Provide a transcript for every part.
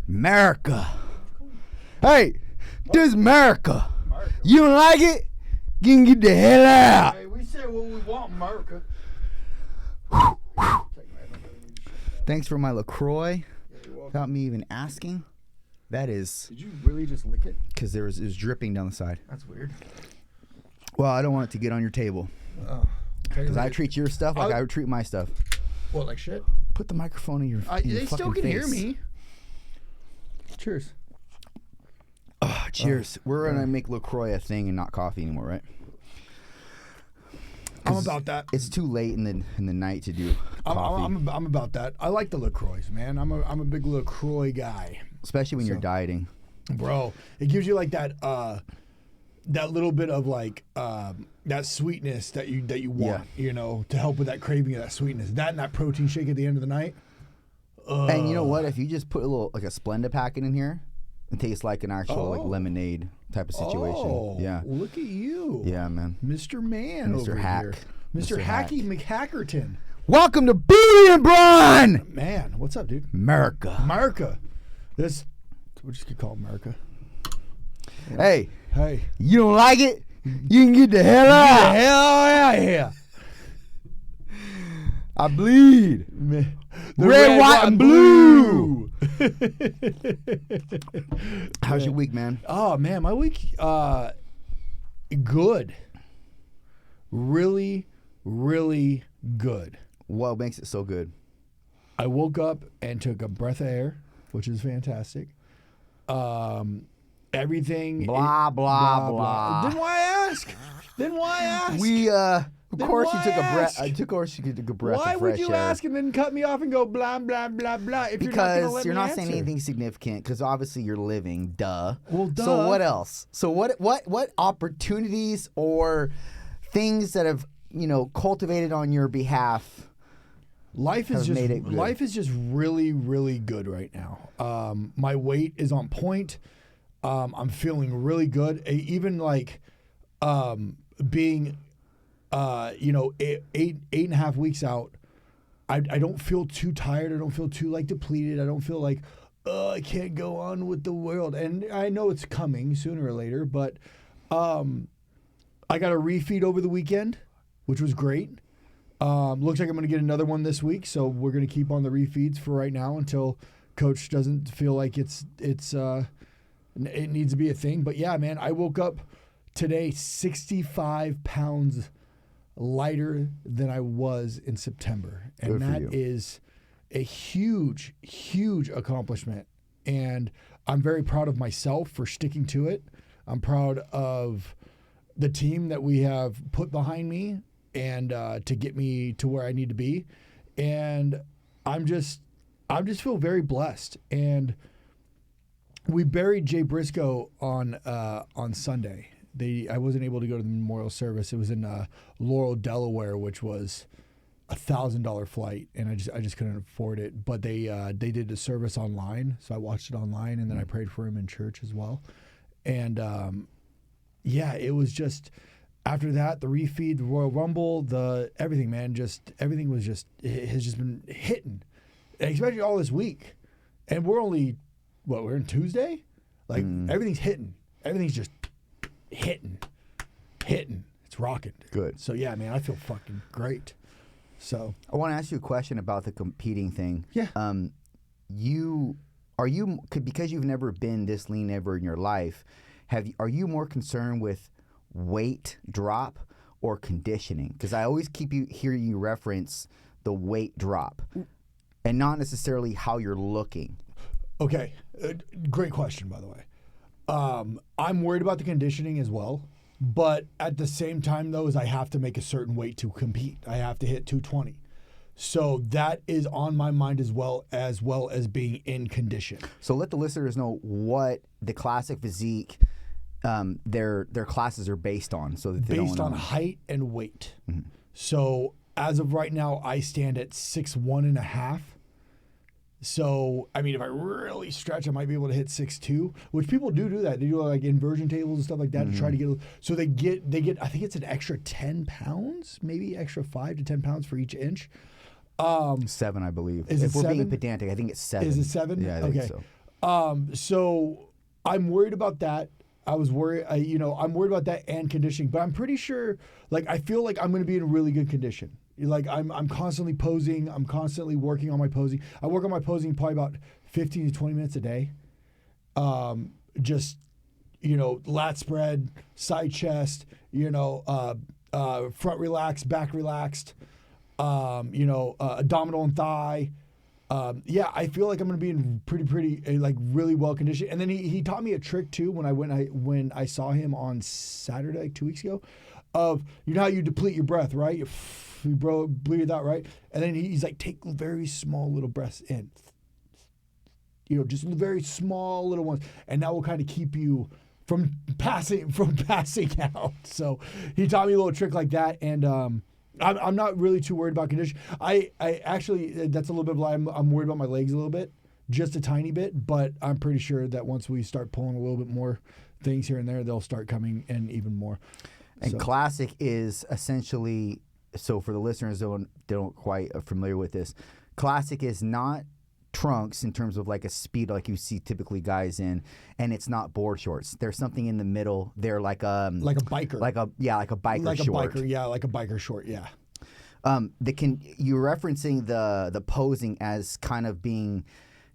Merica. Hey, this is Merica. You don't like it? You can get the hell out. Hey, we say what we want, Merica. Thanks for my LaCroix. Without me even asking. That is. Did you really just lick it? Because it was dripping down the side. That's weird. Well, I don't want it to get on your table. Because I treat your stuff like I would treat my stuff. What, like shit? Put the microphone in your They still can hear me. Cheers. Oh, cheers. We're going to make LaCroix a thing and not coffee anymore, right? I'm about that. It's too late in the night to do coffee. I'm about that. I like the LaCroix, man. I'm a big LaCroix guy. Especially when you're dieting. Bro, it gives you like that little bit of like that sweetness that you want, you know, to help with that craving of that sweetness. That and that protein shake at the end of the night. And you know what? If you just put a little like a Splenda packet in here, it tastes like an actual like lemonade type of situation. Oh, yeah. Look at you. Yeah, man. Mr. Man Mr. over Hack. here. Mr. Hacky McHackerton. Welcome to Beauty and Brawn! Man, what's up, dude? Merica. This, we just could call it Merica. Hey. Hey. You don't like it? You can get the hell out. Get the hell out of here. I bleed. The red, white, and blue. How's your week, man? Oh, man, my week, good. Really, really good. What makes it so good? I woke up and took a breath of air, which is fantastic. Everything. Blah, blah, blah. Then why ask? Of course you took a breath. Of course you took a breath of fresh air. Why would you ask and then cut me off and go blah, blah, blah, blah if because you're not saying anything significant because obviously you're living, duh. Well, duh. So what else? So what opportunities or things that have, cultivated on your behalf life is just really, really good right now. My weight is on point. I'm feeling really good. Even like being eight and a half weeks out, I don't feel too tired. I don't feel too like depleted. I don't feel like I can't go on with the world. And I know it's coming sooner or later, but I got a refeed over the weekend, which was great. Looks like I'm going to get another one this week, so we're going to keep on the refeeds for right now until Coach doesn't feel like it needs to be a thing. But yeah, man, I woke up today 65 pounds lighter than I was in September. And that is a huge, huge accomplishment. And I'm very proud of myself for sticking to it. I'm proud of the team that we have put behind me and to get me to where I need to be. And I'm just feel very blessed. And we buried Jay Briscoe on Sunday. I wasn't able to go to the memorial service. It was in Laurel, Delaware, which was $1,000 flight, and I just couldn't afford it. But they did the service online, so I watched it online, and then I prayed for him in church as well. And it was just after that, the refeed, the Royal Rumble, everything, man, everything was it has just been hitting, especially all this week. And we're only we're in Tuesday, like everything's hitting, everything's just hitting. It's rocking. Good. So yeah, man, I feel fucking great. So I want to ask you a question about the competing thing. Yeah. Because you've never been this lean ever in your life, are you more concerned with weight drop or conditioning? Because I always hear you reference the weight drop and not necessarily how you're looking. Okay. Great question, by the way. I'm worried about the conditioning as well, but at the same time, though, is I have to make a certain weight to compete. I have to hit 220. So that is on my mind as well as being in condition. So let the listeners know what the classic physique, their classes are based on. So that they based on height and weight. Mm-hmm. So as of right now, I stand at 6'1.5". So, I mean, if I really stretch, I might be able to hit 6'2", which people do that. They do like inversion tables and stuff like that to try to get. So they get. I think it's an extra 10 pounds, maybe extra 5 to 10 pounds for each inch. 7, I believe. Is if it we're 7? being pedantic, I think it's 7. Is it 7? Yeah, I think so. So I'm worried about that. I'm worried about that and conditioning, but I'm pretty sure, like, I feel like I'm going to be in really good condition. Like, I'm constantly posing. I'm constantly working on my posing. I work on my posing probably about 15 to 20 minutes a day. Just, lat spread, side chest, front relaxed, back relaxed, abdominal and thigh. I feel like I'm going to be in pretty like really well conditioned. And then he taught me a trick too when I saw him on Saturday, like 2 weeks ago, of how you deplete your breath, right? You breathe out, right? And then he's like, take very small little breaths in, just very small little ones, and that will kind of keep you from passing out. So he taught me a little trick like that, and I'm not really too worried about condition. I actually, that's a little bit of a lie. I'm worried about my legs a little bit, just a tiny bit, but I'm pretty sure that once we start pulling a little bit more things here and there, they'll start coming in even more. And classic is essentially, so for the listeners that don't quite are familiar with this, classic is not trunks in terms of like a speed like you see typically guys in, and it's not board shorts. There's something in the middle. They're like a biker, like a biker short. Like a biker short. Yeah. You're referencing the posing as kind of being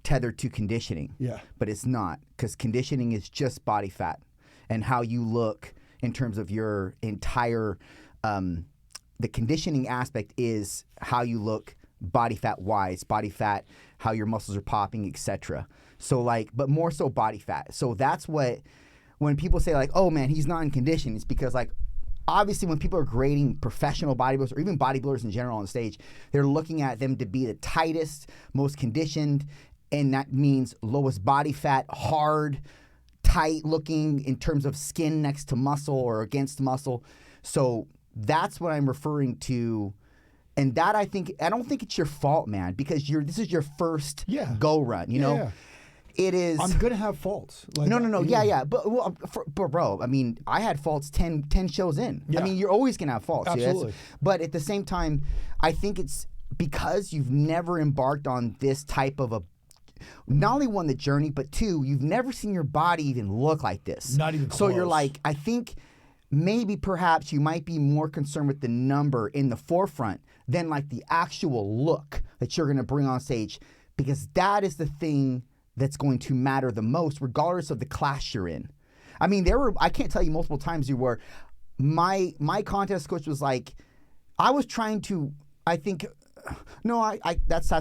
tethered to conditioning. Yeah. But it's not, because conditioning is just body fat and how you look in terms of your entire. The conditioning aspect is how you look body fat wise, body fat, how your muscles are popping, etc. So but more so body fat. So that's what, when people say like, oh man, he's not in condition, it's because like, obviously when people are grading professional bodybuilders or even bodybuilders in general on stage, they're looking at them to be the tightest, most conditioned, and that means lowest body fat, hard, tight looking in terms of skin next to muscle or against muscle. So that's what I'm referring to. And that I don't think it's your fault, man, because this is your first go run, Yeah. It is. I'm gonna have faults. Like, no. Yeah. But bro, I mean, I had faults 10 shows in. Yeah. I mean, you're always gonna have faults. Absolutely. But at the same time, I think it's because you've never embarked on this type of not only one, the journey, but two, you've never seen your body even look like this. Not even close. So you're like, I think maybe perhaps you might be more concerned with the number in the forefront than like the actual look that you're going to bring on stage, because that is the thing that's going to matter the most, regardless of the class you're in. I mean, I can't tell you multiple times where my contest coach was like, I was trying to, that's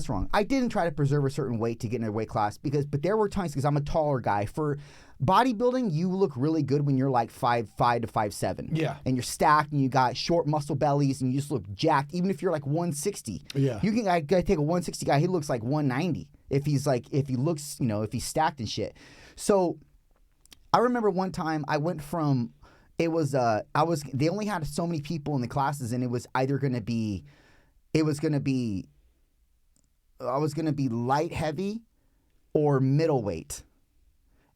wrong. I didn't try to preserve a certain weight to get in a weight class but there were times, because I'm a taller guy, for bodybuilding, you look really good when you're like 5'5" to 5'7". Yeah. And you're stacked and you got short muscle bellies and you just look jacked, even if you're like 160. Yeah. I take a 160 guy, he looks like 190 if he looks, if he's stacked and shit. So I remember one time I went from, they only had so many people in the classes, and I was going to be light heavy or middleweight.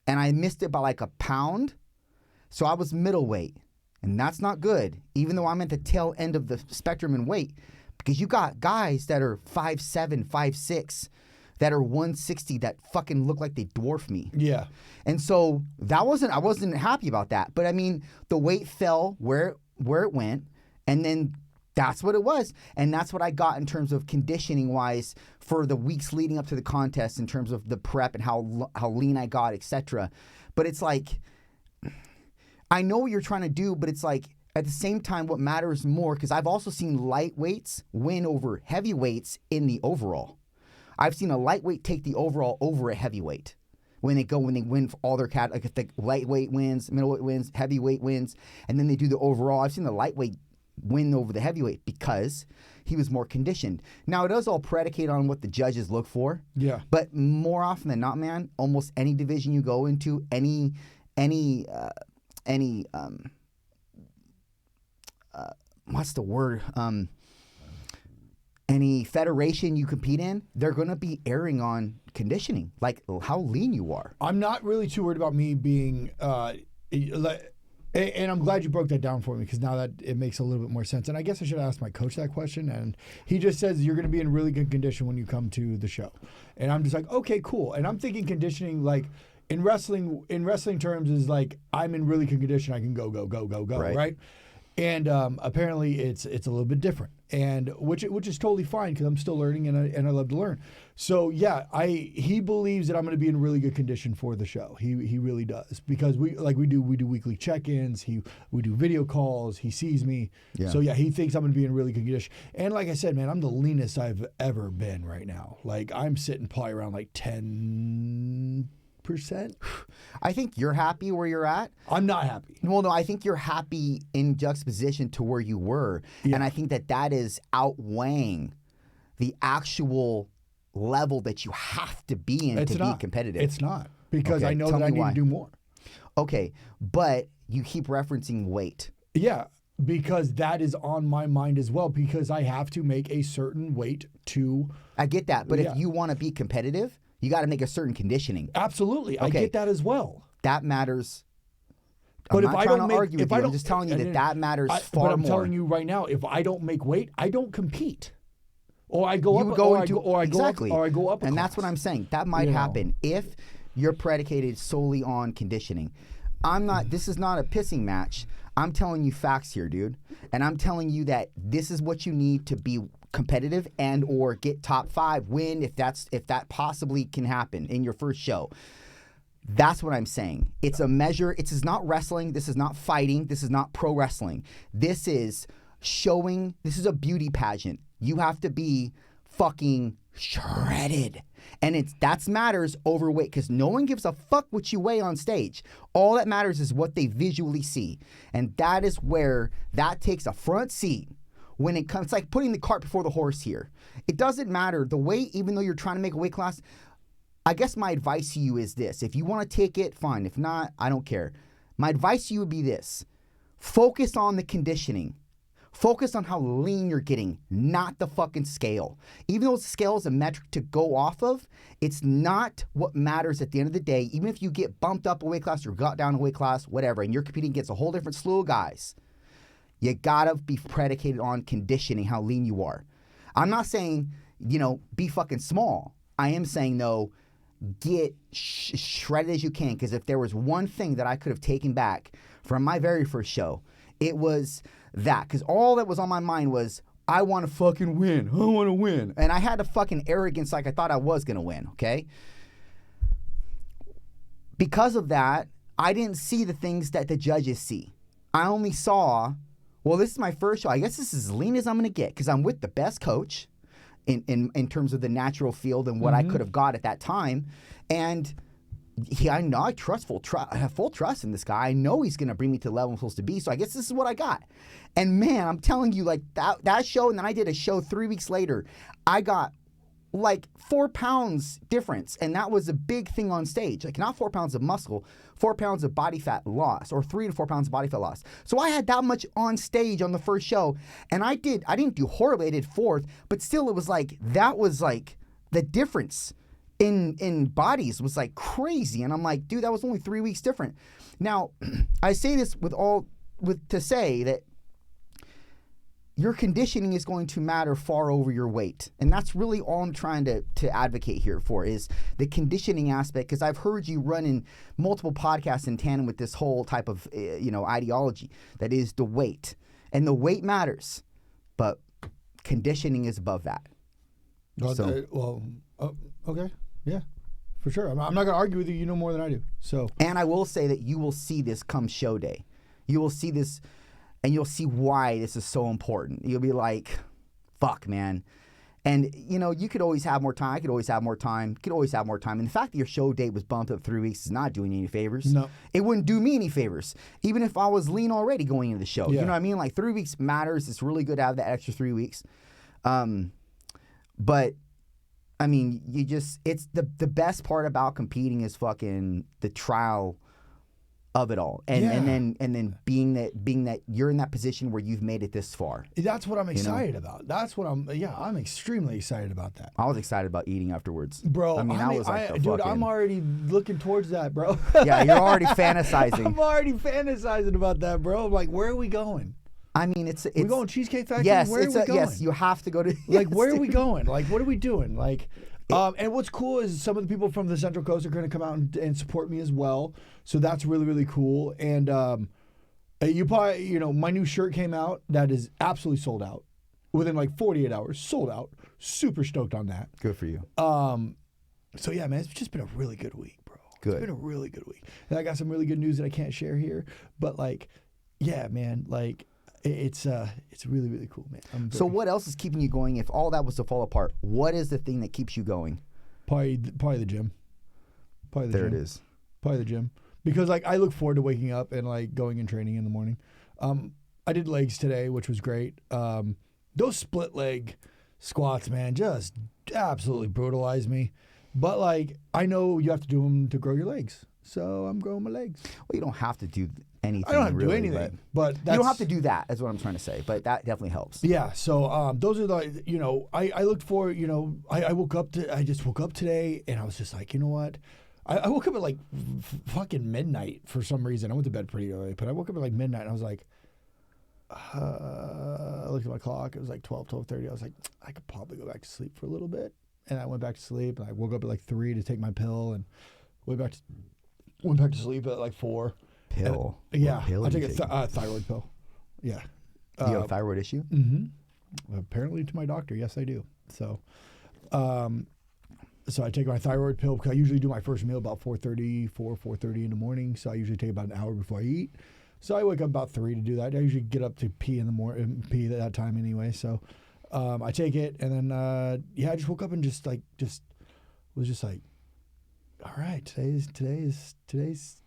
And I missed it by like a pound. So I was middleweight. And that's not good, even though I'm at the tail end of the spectrum in weight. Because you got guys that are 5'7", 5'6", that are 160 that fucking look like they dwarf me. Yeah. And so I wasn't happy about that. But I mean, the weight fell where it went. And then that's what it was. And that's what I got in terms of conditioning wise for the weeks leading up to the contest, in terms of the prep and how lean I got, etc. But it's like, I know what you're trying to do, but it's like, at the same time, what matters more, because I've also seen lightweights win over heavyweights in the overall. I've seen a lightweight take the overall over a heavyweight when they win for all their like if the lightweight wins, middleweight wins, heavyweight wins, and then they do the overall. I've seen the lightweight win over the heavyweight because he was more conditioned. Now, it does all predicate on what the judges look for. Yeah. But more often than not, man, almost any division you go into, any what's the word? Any federation you compete in, they're going to be erring on conditioning, like how lean you are. I'm not really too worried about me being And I'm glad you broke that down for me, because now that it makes a little bit more sense. And I guess I should ask my coach that question. And he just says you're going to be in really good condition when you come to the show. And I'm just like, okay, cool. And I'm thinking conditioning, like in wrestling terms, is like I'm in really good condition. I can go, right? And apparently it's a little bit different, and which is totally fine, because I'm still learning, and I love to learn. So yeah, he believes that I'm going to be in really good condition for the show. He really does, because we do weekly check-ins. We do video calls. He sees me. Yeah. So yeah, he thinks I'm going to be in really good condition. And like I said, man, I'm the leanest I've ever been right now. Like I'm sitting probably around like 10%. I think you're happy where you're at. I'm not happy. Well, no, I think you're happy in juxtaposition to where you were. Yeah. And I think that is outweighing the actual level that you have to be in to be competitive. It's not. Because I know that I need to do more. Okay. But you keep referencing weight. Yeah. Because that is on my mind as well. Because I have to make a certain weight to... I get that. But if you want to be competitive... You got to make a certain conditioning. Absolutely. I get that as well. That matters. But I'm not trying to argue with you. I'm just telling you that matters far more. But I'm telling you right now, if I don't make weight, I don't compete. Or I go up, or I go up. And that's what I'm saying. That might happen if you're predicated solely on conditioning. This is not a pissing match. I'm telling you facts here, dude. And I'm telling you that this is what you need to be competitive and or get top 5, win if that possibly can happen in your first show. That's what I'm saying. It's a measure. This is not wrestling. This is not fighting. This is not pro wrestling. This is showing. This is a beauty pageant. You have to be fucking shredded. And that matters over weight, because no one gives a fuck what you weigh on stage. All that matters is what they visually see. And that is where that takes a front seat. When it comes, it's like putting the cart before the horse here. It doesn't matter the weight, even though you're trying to make a weight class. I guess my advice to you is this. If you want to take it, fine. If not, I don't care. My advice to you would be this. Focus on the conditioning. Focus on how lean you're getting, not the fucking scale. Even though the scale is a metric to go off of, it's not what matters at the end of the day. Even if you get bumped up a weight class or got down a weight class, whatever, and you're competing against a whole different slew of guys, you gotta be predicated on conditioning, how lean you are. I'm not saying, be fucking small. I am saying, though, get shredded as you can. Because if there was one thing that I could have taken back from my very first show, it was that. Because all that was on my mind was, I want to fucking win. I want to win. And I had a fucking arrogance like I thought I was gonna win, okay? Because of that, I didn't see the things that the judges see. I only saw... Well, this is my first show. I guess this is as lean as I'm going to get, because I'm with the best coach in terms of the natural field and what I could have got at that time. And I know I have full trust in this guy. I know he's going to bring me to the level I'm supposed to be. So I guess this is what I got. And man, I'm telling you, like that show, and then I did a show 3 weeks later. I got like 4 pounds difference, and that was a big thing on stage. Like not 4 pounds of muscle, 4 pounds of body fat loss, or 3 to 4 pounds of body fat loss. So I had that much on stage on the first show, and I didn't do horribly. I did 4th, but still, it was like that was like the difference in bodies was like crazy. And I'm like, dude, that was only 3 weeks different. Now, I say this to say that your conditioning is going to matter far over your weight. And that's really all I'm trying to advocate here for, is the conditioning aspect, because I've heard you run in multiple podcasts in tandem with this whole type of ideology that is the weight. And the weight matters, but conditioning is above that. Okay. Yeah, for sure. I'm not going to argue with you. You know more than I do. So. And I will say that you will see this come show day. You will see this... And you'll see why this is so important. You'll be like, fuck, man. And, you could always have more time. I could always have more time. You could always have more time. And the fact that your show date was bumped up 3 weeks is not doing you any favors. No. It wouldn't do me any favors. Even if I was lean already going into the show. Yeah. You know what I mean? Like 3 weeks matters. It's really good to have that extra 3 weeks. But, I mean, it's the best part about competing is fucking the trial of it all, and then being that you're in that position where you've made it this far. That's what I'm excited about. That's what I'm extremely excited about that. I was excited about eating afterwards, bro. I mean, I was like, dude, I'm already looking towards that, bro. Yeah, you're already fantasizing. I'm already fantasizing about that, bro. I'm like, where are we going? I mean, we're going Cheesecake Factory. Yes, where are we going? Yes, you have to go to. Like, where are we going? Like, what are we doing? Like. And what's cool is some of the people from the Central Coast are going to come out and support me as well. So that's really, really cool. And you probably, my new shirt came out that is absolutely sold out within like 48 hours. Sold out. Super stoked on that. Good for you. So yeah, man, it's just been a really good week, bro. Good. It's been a really good week. And I got some really good news that I can't share here. But like, yeah, man, like. It's really, really cool, man. So what else is keeping you going? If all that was to fall apart, what is the thing that keeps you going? Probably the gym. There it is. Probably the gym. Because like I look forward to waking up and like going and training in the morning. I did legs today, which was great. Those split leg squats, man, just absolutely brutalized me. But like I know you have to do them to grow your legs. So I'm growing my legs. Well, you don't have to do anything. I don't have to really, do anything, but you don't have to do that. Is what I'm trying to say. But that definitely helps. Yeah. So those are the I looked for I woke up I just woke up today and I was just like, you know what, I woke up at like fucking midnight for some reason. I went to bed pretty early, but I woke up at like midnight and I was like, I looked at my clock. It was like 12:30. I was like, I could probably go back to sleep for a little bit, and I went back to sleep. And I woke up at like 3 to take my pill and went back to sleep at like 4. Pill? Yeah, pill I take a thyroid pill. Yeah. Do you have a thyroid issue? Mm-hmm. Apparently to my doctor, yes, I do. So, so I take my thyroid pill because I usually do my first meal about 4:30 in the morning. So I usually take about an hour before I eat. So I wake up about 3 to do that. I usually get up to pee in the morning, pee at that time anyway. So I take it, and then I just woke up and just was just like, all right, today's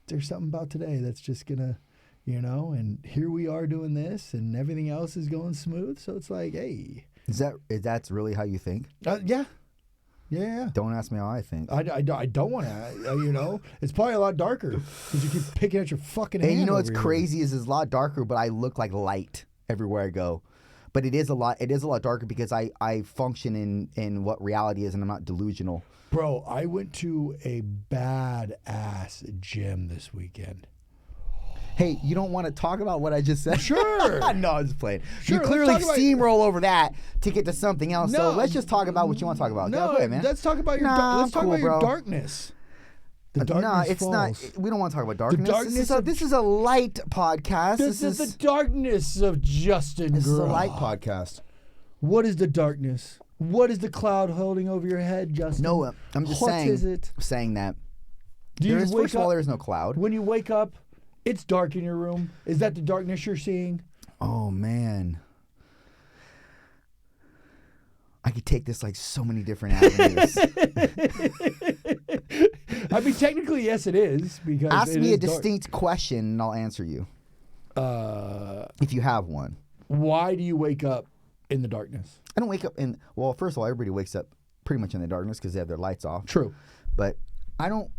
there's something about today that's just gonna, and here we are doing this, and everything else is going smooth. So it's like, hey, is that's really how you think? Yeah. Don't ask me how I think. I don't want to, it's probably a lot darker because you keep picking at your fucking hand. And what's here. crazy is it's a lot darker, but I look like light everywhere I go. But it is a lot darker because I function in what reality is, and I'm not delusional. Bro, I went to a badass gym this weekend. Hey, you don't want to talk about what I just said? Sure. No, I'm just playing. Sure, you clearly steamroll over that to get to something else. So let's just talk about what you want to talk about. No, go ahead, man. Let's talk about your darkness. The darkness it's falls. not. We don't want to talk about darkness. The darkness this is a light podcast. This is the darkness of Justin. This is a light podcast. What is the darkness? What is the cloud holding over your head, Justin? No, I'm just saying. What is it? Saying that. First of all, there's no cloud. When you wake up, it's dark in your room. Is that the darkness you're seeing? Oh man. I could take this like so many different avenues. I mean, technically, yes, it is. Because ask me a distinct question, and I'll answer you. If you have one. Why do you wake up in the darkness? I don't wake up in. Well, first of all, everybody wakes up pretty much in the darkness because they have their lights off. True. But I don't.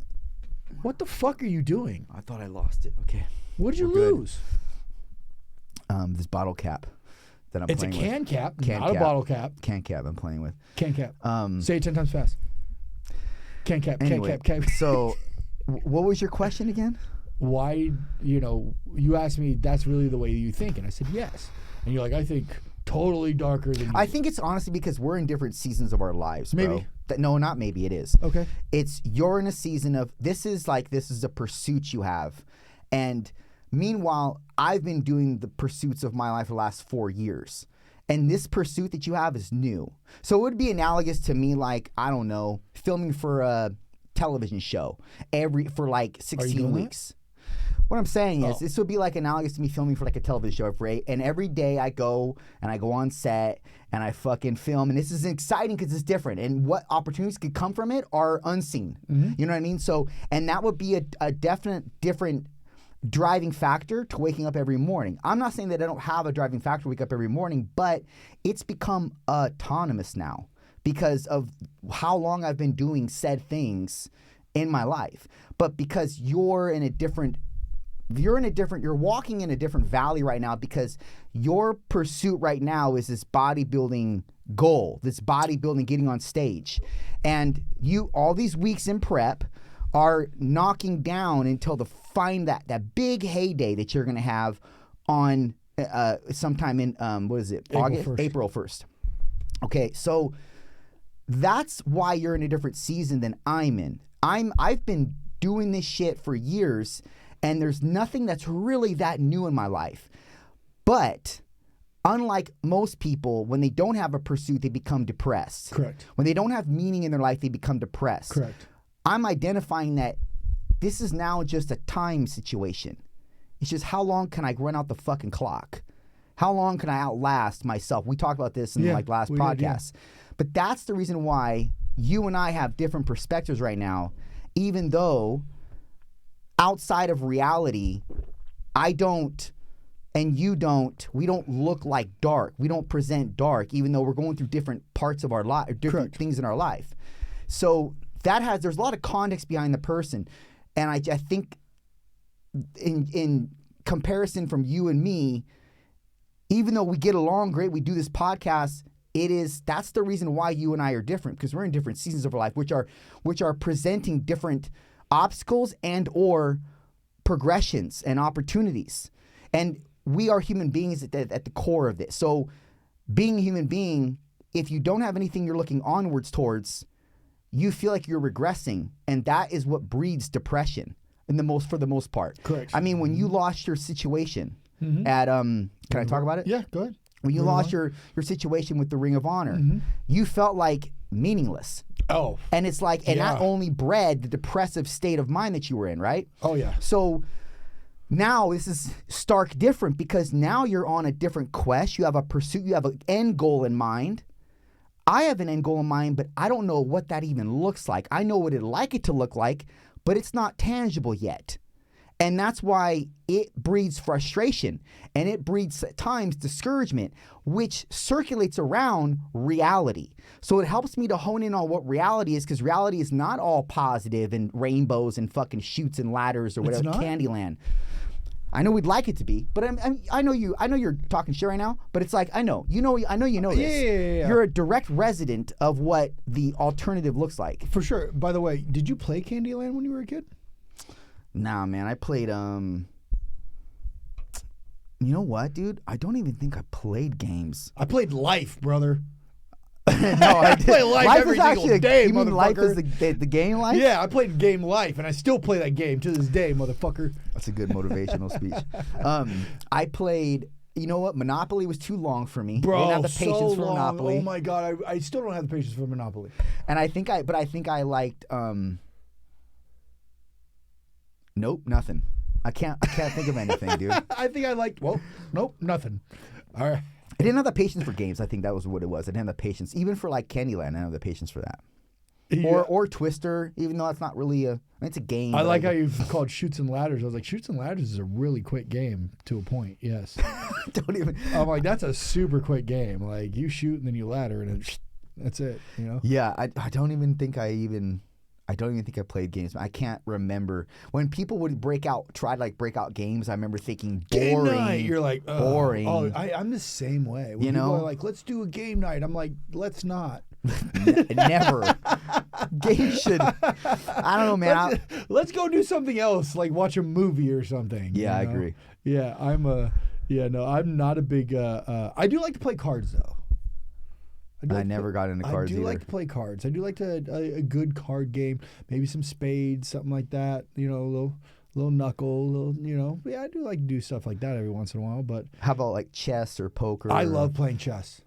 What the fuck are you doing? I thought I lost it. Okay. What did you lose? This bottle cap that I'm playing with. It's a can cap, not a bottle cap. Can cap I'm playing with. Can cap. Say it 10 times fast. Can cap, anyway, can cap. So, what was your question again? Why, you asked me, that's really the way you think. And I said, yes. And you're like, I think totally darker than you. I think it's honestly because we're in different seasons of our lives, bro. Maybe. No, not maybe. It is. Okay. You're in a season of, this is a pursuit you have. And meanwhile, I've been doing the pursuits of my life for the last 4 years. And this pursuit that you have is new. So it would be analogous to me, like, I don't know, filming for a television show for like 16 weeks. What I'm saying is, this would be like analogous to me filming for like a television show and every day I go on set and I fucking film, and this is exciting because it's different, and what opportunities could come from it are unseen. Mm-hmm. You know what I mean? So, and that would be a definite different driving factor to waking up every morning. I'm not saying that I don't have a driving factor to wake up every morning, but it's become autonomous now because of how long I've been doing said things in my life. But because you're in a different you're walking in a different valley right now because your pursuit right now is this bodybuilding goal, this bodybuilding, getting on stage. And all these weeks in prep are knocking down until find that big heyday that you're going to have on sometime in, April 1st. Okay, so that's why you're in a different season than I'm in. I've been doing this shit for years, and there's nothing that's really that new in my life. But unlike most people, when they don't have a pursuit, they become depressed. Correct. When they don't have meaning in their life, they become depressed. Correct. I'm identifying that this is now just a time situation. It's just, how long can I run out the fucking clock? How long can I outlast myself? We talked about this in last podcast. But that's the reason why you and I have different perspectives right now, even though outside of reality, I don't and you don't, we don't look like dark. We don't present dark, even though we're going through different parts of our life, different things in our life. So there's a lot of context behind the person. And I think in comparison from you and me, even though we get along great, we do this podcast, that's the reason why you and I are different, because we're in different seasons of our life, which are presenting different obstacles and or progressions and opportunities. And we are human beings at the core of this. So being a human being, if you don't have anything you're looking onwards towards, you feel like you're regressing, and that is what breeds depression for the most part. Correct. I mean, when you lost your situation at can I talk about it? Yeah, go ahead. When you lost your situation with the Ring of Honor, you felt like meaningless. Oh. And it's like, and that only bred the depressive state of mind that you were in, right? Oh, yeah. So now this is stark different, because now you're on a different quest. You have a pursuit. You have an end goal in mind. I have an end goal in mind, but I don't know what that even looks like. I know what I'd like it to look like, but it's not tangible yet. And that's why it breeds frustration, and it breeds at times discouragement, which circulates around reality. So it helps me to hone in on what reality is, because reality is not all positive and rainbows and fucking chutes and ladders or whatever, Candyland. I know we'd like it to be, but I know you're talking shit right now, but it's like, I know you know this. Yeah. You're a direct resident of what the alternative looks like. For sure. By the way, did you play Candyland when you were a kid? Nah, man, I played, you know what, dude? I don't even think I played games. I played Life, brother. No, I play Life every single day, you mean Life is the game Life? Yeah, I played game Life, and I still play that game to this day, motherfucker. That's a good motivational speech. I played, you know what? Monopoly was too long for me. Bro, I didn't have the patience for long. Monopoly. Oh my God, I still don't have the patience for Monopoly. And I think I liked, nope, nothing. I can't think of anything, dude. I think I liked, nope, nothing. All right. I didn't have the patience for games. I think that was what it was. I didn't have the patience. Even for like Candyland, I didn't have the patience for that. Yeah. Or Twister, even though that's not really it's a game. I like how you called Chutes and Ladders. I was like, Chutes and Ladders is a really quick game to a point, yes. Don't even. I'm like, that's a super quick game. Like, you shoot and then you ladder and that's it, you know? Yeah, I don't even think I played games. I can't remember. When people would try to break out games, I remember thinking boring. Game night. You're like, boring. Oh, I'm the same way. When people are like, let's do a game night, I'm like, let's not. Never. Games should. I don't know, man. Let's go do something else, like watch a movie or something. Yeah, I agree. Yeah, I'm not a big. I do like to play cards though. I never got into cards either. I do like to play cards. I do like a good card game. Maybe some spades, something like that. You know, little knuckle, Yeah, I do like to do stuff like that every once in a while. But how about like chess or poker? I love playing chess.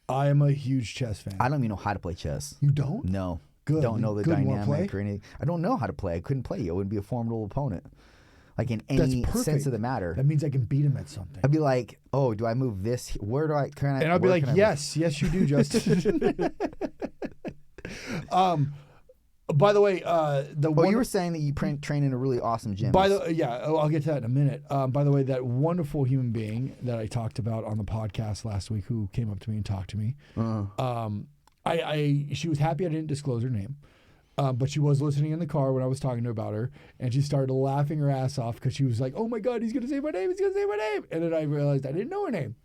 I am a huge chess fan. I don't even know how to play chess. You don't? No. Good. Don't know the dynamic or anything. I don't know how to play. I couldn't play you. I wouldn't be a formidable opponent. Like in any sense of the matter. That means I can beat him at something. I'd be like, oh, do I move this? Where do I? And I'll be like, yes, you do, Justin. By the way, you were saying that you train in a really awesome gym. I'll get to that in a minute. By the way, that wonderful human being that I talked about on the podcast last week, who came up to me and talked to me, she was happy I didn't disclose her name. But she was listening in the car when I was talking to her about her, and she started laughing her ass off because she was like, "Oh my God, he's gonna say my name! He's gonna say my name!" And then I realized I didn't know her name,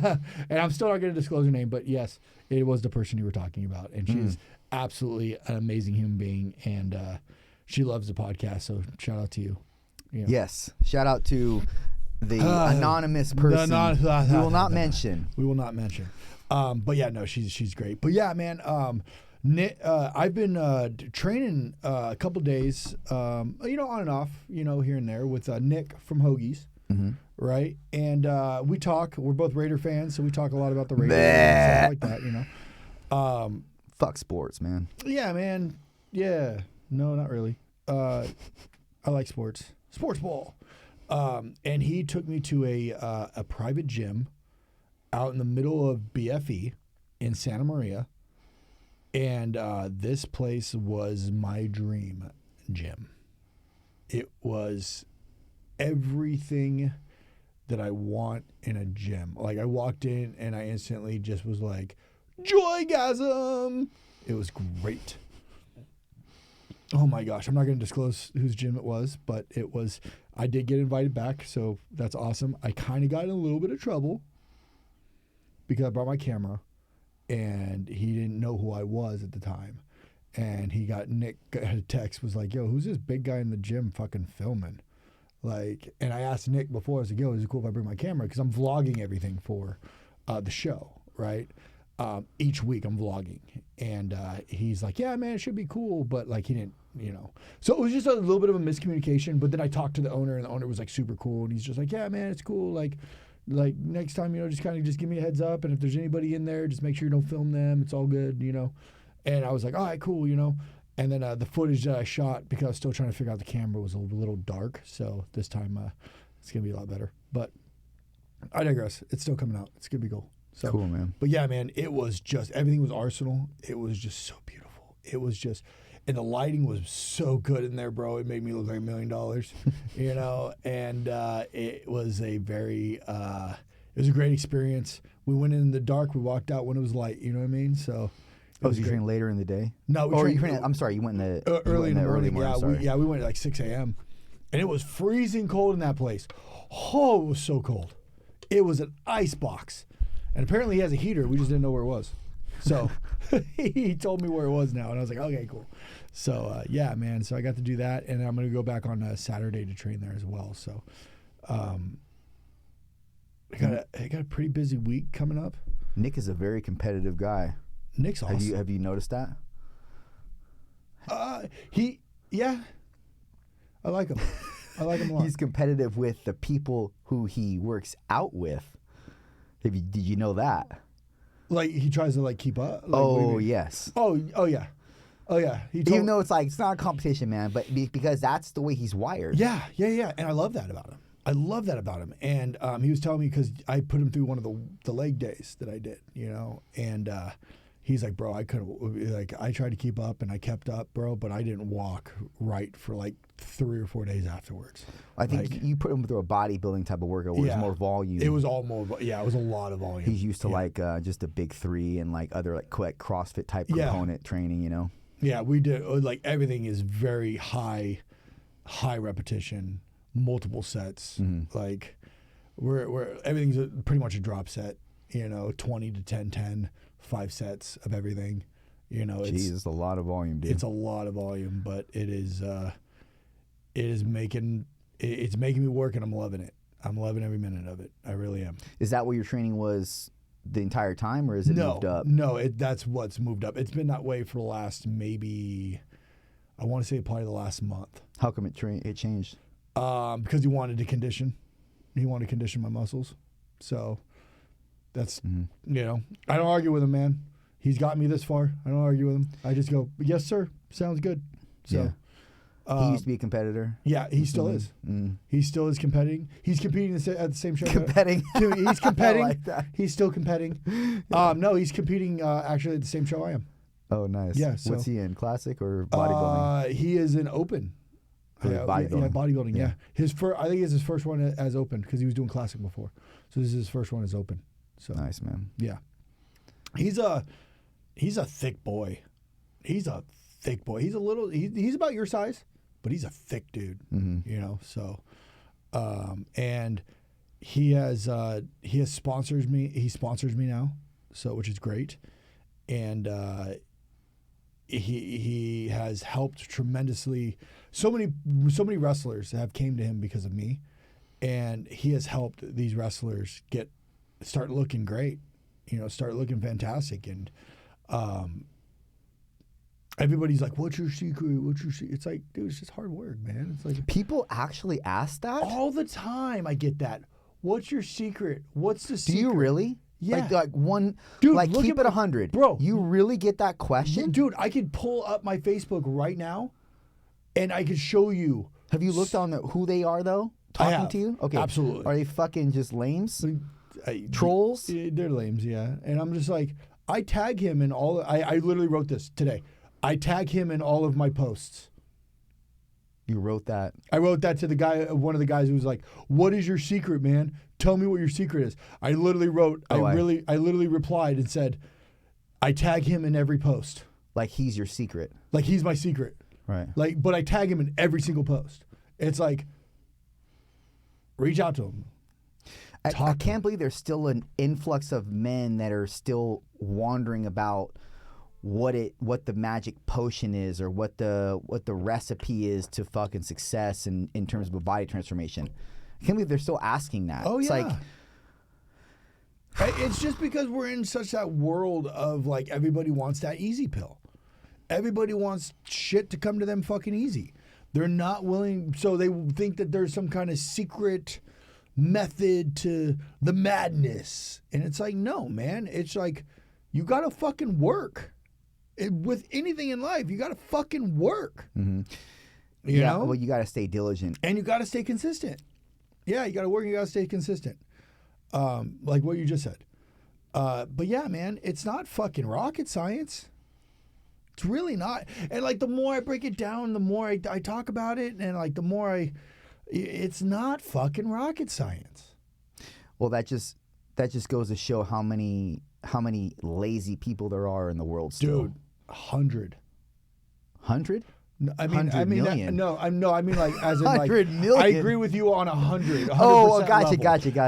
and I'm still not gonna disclose her name. But yes, it was the person you were talking about, and she's absolutely an amazing human being, and she loves the podcast. So shout out to you. Yeah. Yes, shout out to the anonymous person we will not mention. We will not mention. But yeah, no, she's great. But yeah, man. Nick, I've been training a couple days, on and off, here and there with Nick from Hoagie's, right? And we talk. We're both Raider fans, so we talk a lot about the Raiders and stuff like that, Fuck sports, man. Yeah, man. Yeah. No, not really. I like sports. Sports ball. And he took me to a private gym out in the middle of BFE in Santa Maria. And this place was my dream gym. It was everything that I want in a gym. Like, I walked in and I instantly just was like, joygasm! It was great. Oh my gosh, I'm not going to disclose whose gym it was, but I did get invited back, so that's awesome. I kind of got in a little bit of trouble because I brought my camera. And he didn't know who I was at the time. And Nick got a text, was like, "Yo, who's this big guy in the gym fucking filming?" Like, and I asked Nick before, I was like, "Yo, is it cool if I bring my camera?" Because I'm vlogging everything for the show, right? Each week I'm vlogging. And he's like, "Yeah, man, it should be cool." But like, he didn't, So it was just a little bit of a miscommunication. But then I talked to the owner, and the owner was like super cool. And he's just like, "Yeah, man, it's cool. Like next time, just give me a heads up. And if there's anybody in there, just make sure you don't film them. It's all good, And I was like, all right, cool, And then the footage that I shot, because I was still trying to figure out the camera, was a little dark. So this time it's going to be a lot better. But I digress. It's still coming out. It's going to be cool. So, cool, man. But yeah, man, it was just, everything was Arsenal. It was just so beautiful. It was just... And the lighting was so good in there, bro. It made me look like $1 million, And it was a very, it was a great experience. We went in the dark. We walked out when it was light. You know what I mean? So. So you trained later in the day? No, you trained. I'm sorry, you went in the early in the morning. Yeah, we went at like 6 a.m. and it was freezing cold in that place. Oh, it was so cold. It was an ice box, and apparently he has a heater. We just didn't know where it was. So he told me where it was now, and I was like, okay, cool. So, yeah, man. So I got to do that, and I'm going to go back on Saturday to train there as well. So I got a pretty busy week coming up. Nick is a very competitive guy. Nick's awesome. Have you noticed that? Yeah. I like him. I like him a lot. He's competitive with the people who he works out with. Did you know that? Like, he tries to like keep up. Like, yes. Oh yeah. Even though it's not a competition, man, but because that's the way he's wired. Yeah. And I love that about him. And he was telling me, because I put him through one of the leg days that I did, and he's like, bro, I couldn't, like, I tried to keep up and I kept up, bro, but I didn't walk right for like 3 or 4 days afterwards. I think you put him through a bodybuilding type of workout where it was more volume. It was all more, it was a lot of volume. He's used to just a big 3 and like other like CrossFit type component training, Yeah, we did. Like, everything is very high repetition, multiple sets. Mm-hmm. Like, we're everything's pretty much a drop set. 20 to 10, 5 sets of everything. It's a lot of volume, dude. It's a lot of volume, but it's making me work, and I'm loving it. I'm loving every minute of it. I really am. Is that what your training was the entire time, or is it moved up? No, that's what's moved up. It's been that way for the last, maybe, I want to say probably the last month. How come it changed? Because he wanted to condition. He wanted to condition my muscles. So that's, I don't argue with him, man. He's got me this far. I don't argue with him. I just go, yes, sir. Sounds good. So. Yeah. He used to be a competitor. Yeah, he still is. Mm. He still is competing. He's competing at the same show. Competing. He's competing. I like that. He's still competing. Yeah. No, he's competing actually at the same show I am. Oh, nice. Yeah. So, what's he in? Classic or bodybuilding? He is in open. Bodybuilding. Yeah, bodybuilding. Yeah. I think it's his first one as open, because he was doing classic before. So this is his first one as open. So nice, man. Yeah. He's a thick boy. He's a thick boy. He's a little. He's about your size, but he's a thick dude. Mm-hmm. You know. So, and he has sponsors me. He sponsors me now, so which is great, and he has helped tremendously. So many wrestlers have came to him because of me, and he has helped these wrestlers start looking great. You know, start looking fantastic, and everybody's like, "What's your secret? What's your secret?" It's like, dude, it's just hard work, man. It's like people actually ask that all the time. I get that. What's your secret? What's the secret? Do you really? Yeah. Like one, dude, like keep it 100. Bro. You really get that question? Dude, I could pull up my Facebook right now and I could show you. Have you looked on who they are, though? Talking to you? Okay. Absolutely. Are they fucking just lames? Trolls? They're lames, yeah. And I'm just like, I tag him in all, I literally wrote this today. I tag him in all of my posts. You wrote that? I wrote that to the guy, one of the guys who was like, "What is your secret, man? Tell me what your secret is." I literally wrote, I literally replied and said, I tag him in every post. Like he's your secret. Like he's my secret. Right. Like, but I tag him in every single post. It's like, reach out to him. I can't believe there's still an influx of men that are still wondering about what the magic potion is or what the recipe is to fucking success in terms of a body transformation. I can't believe they're still asking that. Oh, it's yeah. like, it's just because we're in such that world of like everybody wants that easy pill. Everybody wants shit to come to them fucking easy. They're not willing, so they think that there's some kind of secret method to the madness. And it's like, no, man. It's like, you gotta fucking work. With anything in life, you gotta fucking work. Mm-hmm. You know? Well, you gotta stay diligent. And you gotta stay consistent. Yeah, you gotta work and you gotta stay consistent. Like what you just said. But yeah, man, it's not fucking rocket science. It's really not. And like the more I break it down, the more I talk about it, and like the more it's not fucking rocket science. Well, that just goes to show how many lazy people there are in the world still. Dude, 100. 100? I mean, 100 million. I mean like as in 100 like million. I agree with you on 100. Oh, gotcha.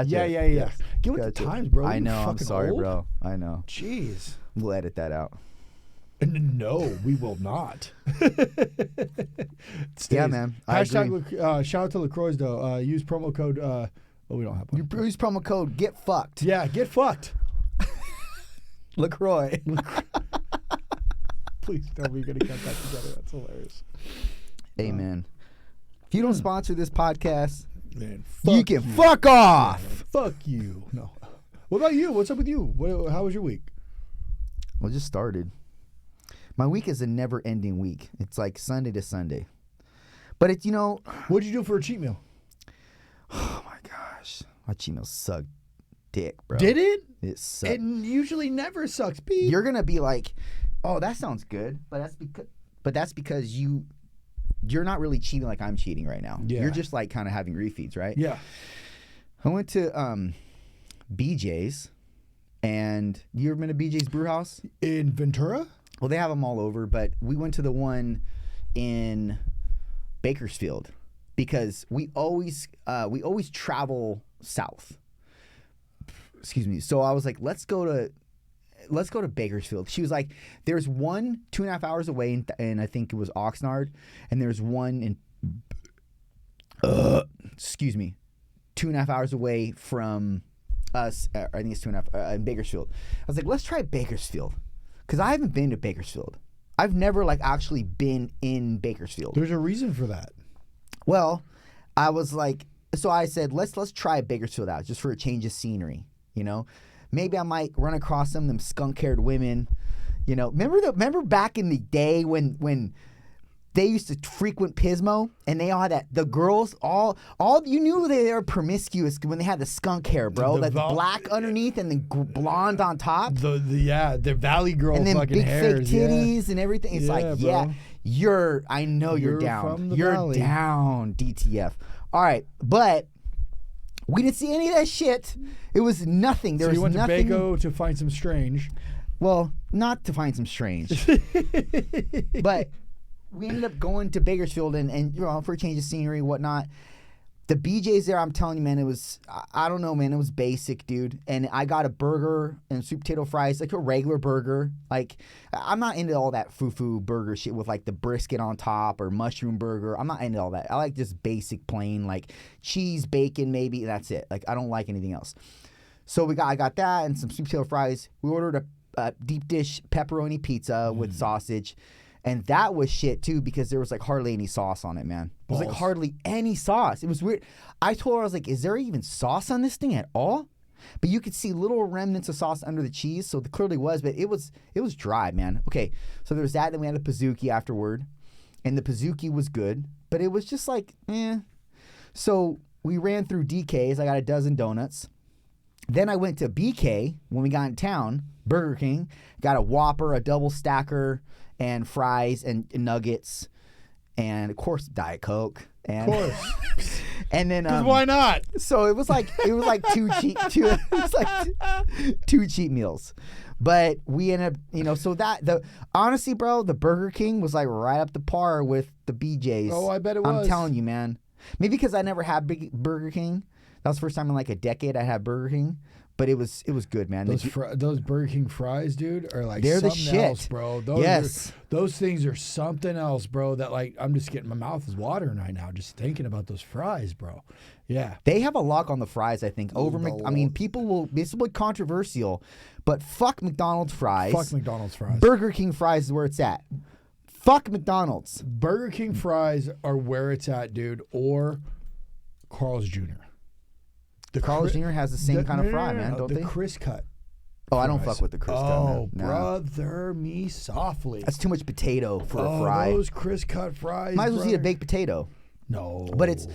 Yeah. Yes. Get with the times, bro. I know. You're I'm sorry, old. bro. I know. Jeez. We'll edit that out. No, we will not. Yeah, man. I agree. Shout out to LaCroix though. Use promo code. We don't have one. Use promo code Get Fucked. Yeah, get fucked. LaCroix. Please tell me you're gonna cut that together. That's hilarious. Hey, man. If you don't sponsor this podcast, man, you can fuck off. Man, fuck you. No. What about you? What's up with you? How was your week? Well, just started. My week is a never-ending week. It's like Sunday to Sunday. But it's, What'd you do for a cheat meal? Oh, my gosh. My cheat meal sucked dick, bro. Did it? It sucked. It usually never sucks, Pete. You're going to be like, oh, that sounds good. But that's because you're not really cheating like I'm cheating right now. Yeah. You're just like kind of having refeeds, right? Yeah. I went to BJ's. And you ever been to BJ's Brew House? In Ventura? Well, they have them all over, but we went to the one in Bakersfield because we always travel south. Excuse me. So I was like, let's go to Bakersfield. She was like, there's one 2.5 hours away, and I think it was Oxnard, and there's one in 2.5 hours away from us. I think it's 2.5 in Bakersfield. I was like, let's try Bakersfield. Because I haven't been to Bakersfield. I've never actually been in Bakersfield. There's a reason for that. Well, I was like, so I said, let's try Bakersfield out just for a change of scenery. Maybe I might run across some of them skunk-haired women. Remember back in the day when they used to frequent Pismo and they all had that, the girls all you knew they were promiscuous when they had the skunk hair, bro. The black underneath and the blonde on top. The Valley Girl and then fucking big hairs, fake titties and everything. It's I know you're down. From the you're valley. down, DTF. All right, but we didn't see any of that shit. It was nothing. There so you was went nothing. to Bago to find some strange. Well, not to find some strange, but we ended up going to Bakersfield and for a change of scenery, whatnot. The BJ's there, I'm telling you, man, it was, I don't know, man, it was basic, dude. And I got a burger and sweet potato fries, like a regular burger. Like, I'm not into all that foo-foo burger shit with, like, the brisket on top or mushroom burger. I'm not into all that. I like just basic, plain, like, cheese, bacon, maybe, that's it. Like, I don't like anything else. So I got that and some sweet potato fries. We ordered a deep dish pepperoni pizza with sausage. And that was shit, too, because there was, like, hardly any sauce on it, man. It was, like, hardly any sauce. It was weird. I told her, I was like, is there even sauce on this thing at all? But you could see little remnants of sauce under the cheese, so there clearly was. But it was dry, man. Okay, so there was that. Then we had a Pizookie afterward. And the Pizookie was good. But it was just like, eh. So we ran through DK's. I got a dozen donuts. Then I went to BK when we got in town, Burger King. Got a Whopper, a double stacker, and fries and nuggets, and of course Diet Coke. And, of course. And then why not? So it was like two cheap meals, but we ended up so that honestly, bro, the Burger King was like right up to par with the BJ's. Oh, I bet it was. I'm telling you, man. Maybe because I never had Burger King. That was the first time in like a decade I had Burger King. But it was good, man. Those Burger King fries, dude, are like they're something the shit, else, bro. Those things are something else, bro. That like I'm just getting my mouth is watering right now just thinking about those fries, bro. Yeah, they have a lock on the fries. I think I mean, people will. This will be controversial, but fuck McDonald's fries. Fuck McDonald's fries. Burger King fries is where it's at. Fuck McDonald's. Burger King fries are where it's at, dude. Or Carl's Jr. Carl's Jr. has the same kind of fry, man, don't they? The Chris Cut. Oh, I don't fuck with the Chris Cut. Oh, brother, me softly. That's too much potato for a fry. Those Chris Cut fries. Might as well eat a baked potato. No. But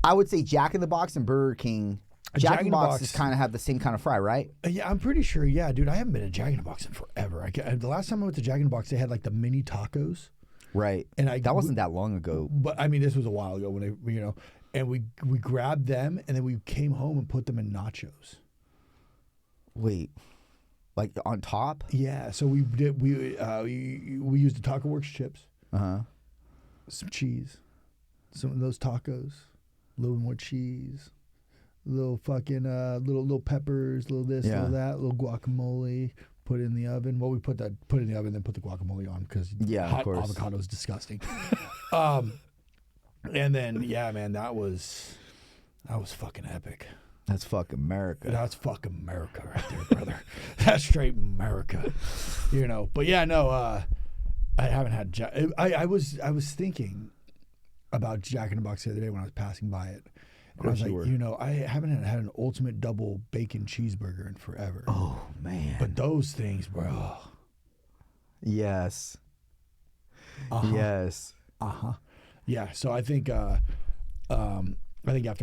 I would say Jack in the Box and Burger King. Jack in the Box kind of have the same kind of fry, right? Yeah, I'm pretty sure. Yeah, dude, I haven't been to Jack in the Box in forever. The last time I went to Jack in the Box, they had like the mini tacos. Right. And that wasn't that long ago. But I mean, this was a while ago when and we grabbed them and then we came home and put them in nachos. Wait, like on top? Yeah. So we used the Taco Works chips. Some cheese, some of those tacos, a little more cheese, little fucking little peppers, little this, little that, little guacamole. Put it in the oven. Well, we put it in the oven, then put the guacamole on because hot avocado is disgusting. And then, yeah, man, that was fucking epic. That's fucking Merica. That's fucking Merica right there, brother. That's straight Merica. But yeah, no, I haven't had I was thinking about Jack in the Box the other day when I was passing by it. And I was like, I haven't had an ultimate double bacon cheeseburger in forever. Oh, man. But those things, bro. Yes. Yes. Yeah, so I think after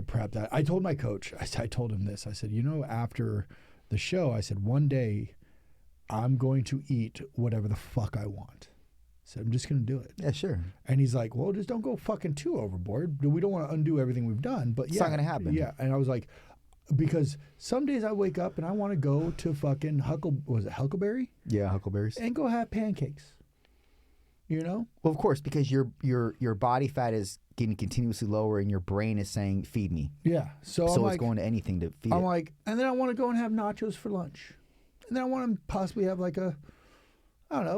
prep that I told my coach, I told him this. I said, after the show, I said, one day I'm going to eat whatever the fuck I want. I said, I'm just going to do it. Yeah, sure. And he's like, well, just don't go fucking too overboard. We don't want to undo everything we've done. But it's not going to happen. Yeah, and I was like, because some days I wake up and I want to go to fucking Huckleberry? Yeah, Huckleberries. And go have pancakes. Well, of course, because your body fat is getting continuously lower and your brain is saying, feed me. Yeah. So it's going to anything to feed it. I'm like, and then I want to go and have nachos for lunch. And then I want to possibly have like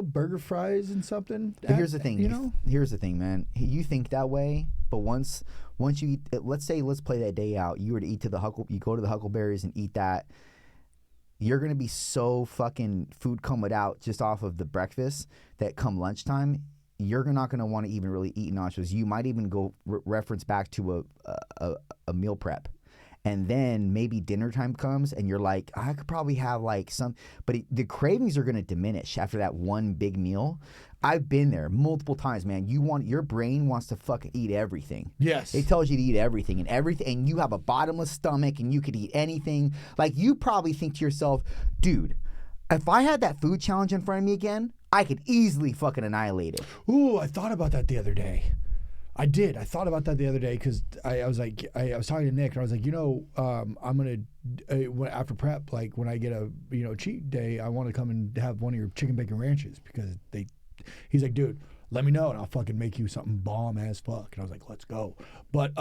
burger fries and something. But here's the thing. Here's the thing, man. You think that way, but once you eat, let's play that day out. You were to eat you go to the Huckleberries and eat that. You're going to be so fucking food comed out just off of the breakfast that come lunchtime, you're not going to want to even really eat nachos. You might even go reference back to a meal prep. And then maybe dinner time comes and you're like, I could probably have like some, but the cravings are going to diminish after that one big meal. I've been there multiple times, man. Your brain wants to fucking eat everything. Yes. It tells you to eat everything, and you have a bottomless stomach and you could eat anything. Like, you probably think to yourself, dude, if I had that food challenge in front of me again, I could easily fucking annihilate it. Ooh, I thought about that the other day. I did. I thought about that the other day because I was like, I was talking to Nick and I was like, I'm gonna after prep, like when I get a cheat day, I want to come and have one of your chicken bacon ranches because he's like, dude, let me know and I'll fucking make you something bomb as fuck. And I was like, let's go. But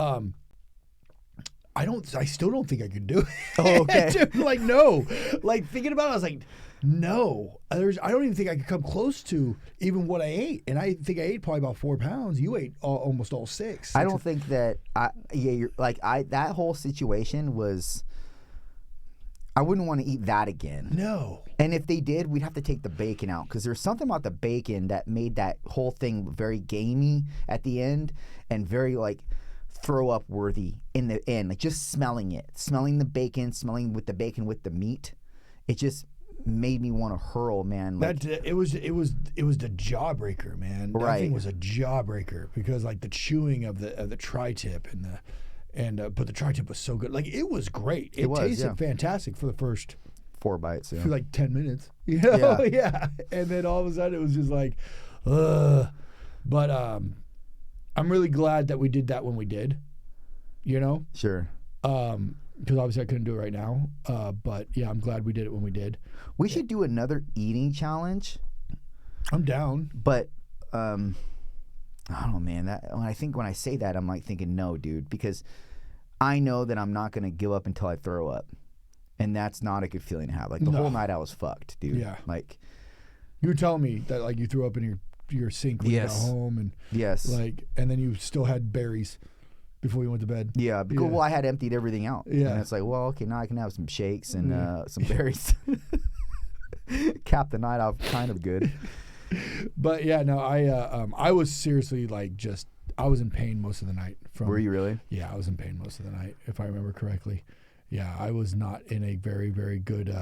I still don't think I could do it. Oh, okay. Dude, like, no. Like, thinking about it, I was like, no. I don't even think I could come close to even what I ate. And I think I ate probably about 4 pounds. You ate almost all 6. I don't think that that whole situation was, I wouldn't want to eat that again. No. And if they did, we'd have to take the bacon out because there's something about the bacon that made that whole thing very gamey at the end and very like throw up worthy in the end. Like just smelling the bacon, smelling with the bacon with the meat, it just made me want to hurl, man. Like, it was the jawbreaker, man. That right. thing was a jawbreaker because like the chewing of the tri-tip but the tri-tip was so good. Like it was great. It tasted fantastic for the first 4 bites. Yeah. For like 10 minutes. You know? Yeah. And then all of a sudden it was just like, ugh. But I'm really glad that we did that when we did. You know? Sure. Because obviously I couldn't do it right now. But yeah, I'm glad we did it when we did. We should do another eating challenge. I'm down. But I don't know, man. That when I say that, I'm like thinking, no, dude, because I know that I'm not gonna give up until I throw up, and that's not a good feeling to have. Like the whole night I was fucked, dude. Yeah. Like you were telling me that like you threw up in your sink when you got home, and like, and then you still had berries before you went to bed. Yeah, because well, I had emptied everything out. Yeah, and it's like, well, okay, now I can have some shakes and some berries. Cap the night off kind of good. But yeah, no, I was seriously like I was in pain most of the night. Were you really? Yeah, I was in pain most of the night, if I remember correctly. Yeah, I was not in a very, very good.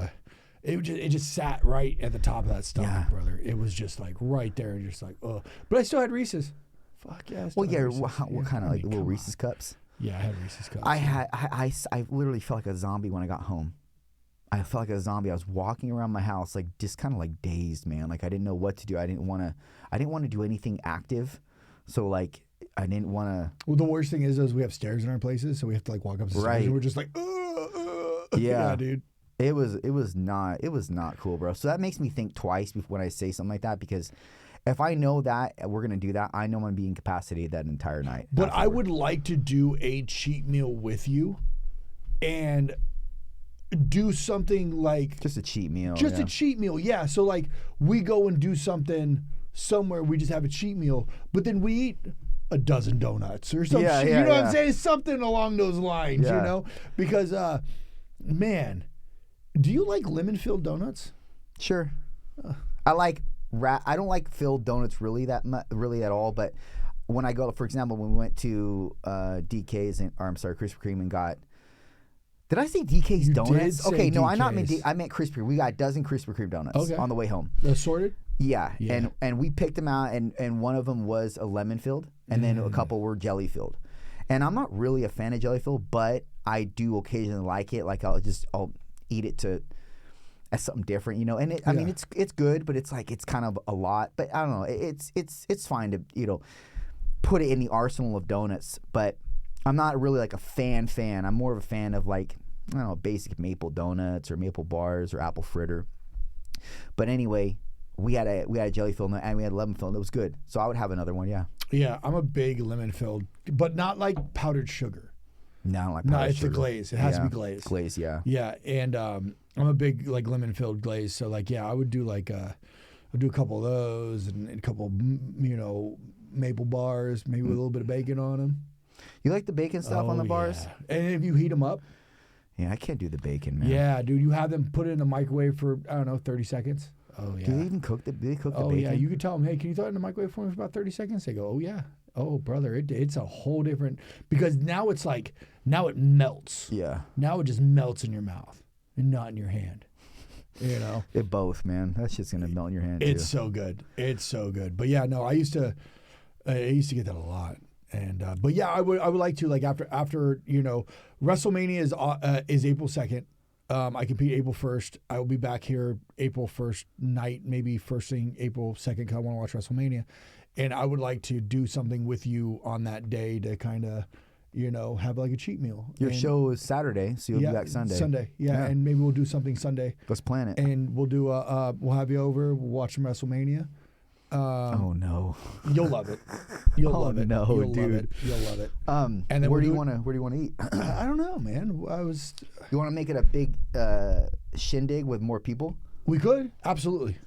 It just sat right at the top of that stomach, brother. It was just like right there, and just like, oh. But I still had Reese's. Fuck yeah. Well, yeah. What kind of like little Reese's cups? Yeah, I had Reese's cups. I literally felt like a zombie when I got home. I felt like a zombie. I was walking around my house like just kind of like dazed, man. Like I didn't know what to do. I didn't want to do anything active. So like I didn't want to. Well, the worst thing is we have stairs in our places, so we have to like walk up the stairs, and we're just like, yeah, dude. It was not cool, bro. So that makes me think twice when I say something like that, because if I know that we're gonna do that, I know I'm gonna be incapacitated that entire night. But afterward. I would like to do a cheat meal with you, and do something like just a cheat meal. A cheat meal, yeah. So like we go and do something somewhere, we just have a cheat meal, but then we eat a dozen donuts or some shit. You know what I'm saying? Something along those lines, you know? Because man, do you like lemon-filled donuts? Sure. I like I don't like filled donuts really at all, but when I go, for example, when we went to DK's Krispy Kreme and got. Did I say DK's donuts? Okay, no, I meant Krispy Kreme. We got a dozen Krispy Kreme donuts on the way home. Assorted? Yeah. And we picked them out, and one of them was a lemon filled, and then a couple were jelly filled. And I'm not really a fan of jelly filled, but I do occasionally like it. Like I'll eat it as something different, you know. And I mean it's good, but it's like it's kind of a lot. But I don't know. It's fine to put it in the arsenal of donuts, but I'm not really like a fan. I'm more of a fan of like, I don't know, basic maple donuts or maple bars or apple fritter. But anyway, we had a jelly filled and we had a lemon filled. It was good. So I would have another one, yeah. Yeah, I'm a big lemon filled, but not like powdered sugar. No, I don't like powdered it's sugar. the glaze. It has to be glazed. Glaze, yeah. Yeah, and I'm a big like lemon filled glaze. So like, yeah, I would do like I'd do a couple of those and a couple, maple bars, maybe with a little bit of bacon on them. You like the bacon stuff on the bars? Yeah. And if you heat them up. Yeah, I can't do the bacon, man. Yeah, dude, you have them put it in the microwave for, I don't know, 30 seconds. Oh, yeah. Do they even cook the bacon? Oh, yeah. You could tell them, hey, can you throw it in the microwave for me for about 30 seconds? They go, oh, yeah. Oh, brother, it's a whole different, because now it's like, now it melts. Yeah. Now it just melts in your mouth and not in your hand. You know? It both, man. That shit's going to melt in your hand, It's so good. It's so good. But yeah, no, I used to get that a lot. And but yeah, I would like to, like, after WrestleMania is April 2nd. I compete April 1st. I will be back here April 1st night, maybe first thing April 2nd, because I want to watch WrestleMania. And I would like to do something with you on that day to kind of, have like a cheat meal. Your show is Saturday, so you'll be back Sunday. Yeah, and maybe we'll do something Sunday. Let's plan it. And we'll do we'll have you over. We'll watch some WrestleMania. Oh no. You'll love it. You'll Oh, love it. no, You'll dude. love it. You'll love it. And then where do you want to eat? I don't know, man. You want to make it a big shindig with more people? We could absolutely.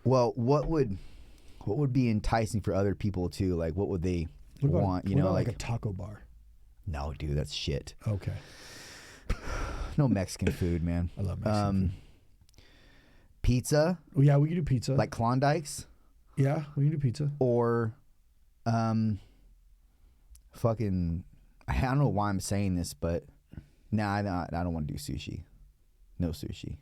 Well, what would be enticing for other people too? Like, what would they want? You know, like a taco bar. No, dude, that's shit. Okay. No Mexican food, man. I love Mexican food. Pizza. Well, yeah, we can do pizza. Like Klondikes. Yeah, we can do pizza. Or, fucking, I don't know why I'm saying this, but I don't want to do sushi. No sushi.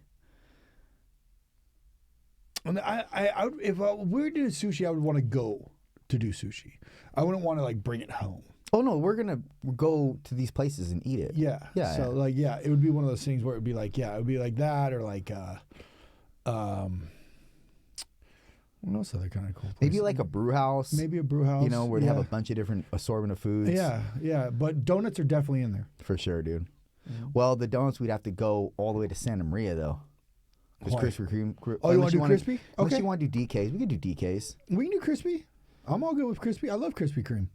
And I would, if we were doing sushi, I would want to go to do sushi. I wouldn't want to like bring it home. Oh no, we're gonna go to these places and eat it. Yeah. Yeah. So like, yeah, it would be one of those things where it would be like, yeah, it would be like that, or like, what else other kind of cool places? Maybe like a brew house. Maybe a brew house. You know, where they have a bunch of different assortment of foods. Yeah. But donuts are definitely in there. For sure, dude. Mm-hmm. Well, the donuts, we'd have to go all the way to Santa Maria, though. Because Why? Krispy Kreme. Oh, you want to do crispy? Unless Okay. you want to do DKs. We can do DKs. We can do crispy. I'm all good with crispy. I love Krispy Kreme.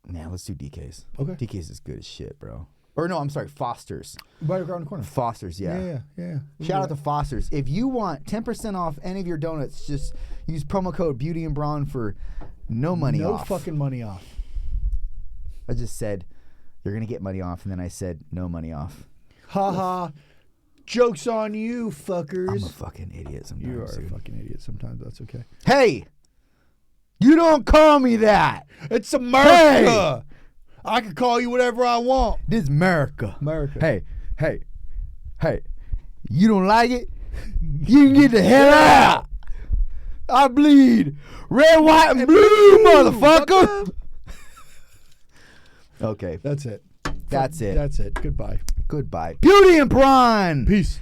Nah, let's do DKs. Okay. DKs is good as shit, bro. Or no, I'm sorry, Foster's. Right around the corner. Foster's, yeah. Yeah. Shout out to Foster's. If you want 10% off any of your donuts, just use promo code beauty&brawn for no money off. No fucking money off. I just said, you're going to get money off, and then I said, no money off. Ha ha. Joke's on you, fuckers. I'm a fucking idiot sometimes. You are dude. a fucking idiot sometimes. That's okay. Hey! You don't call me that! It's America! Hey! I can call you whatever I want. This is Merica. America. Hey. You don't like it? You can get the hell out! I bleed red, white, and blue, motherfucker! Okay. That's it. That's it. That's it. Goodbye. Goodbye. Beauty and Brawn! Peace.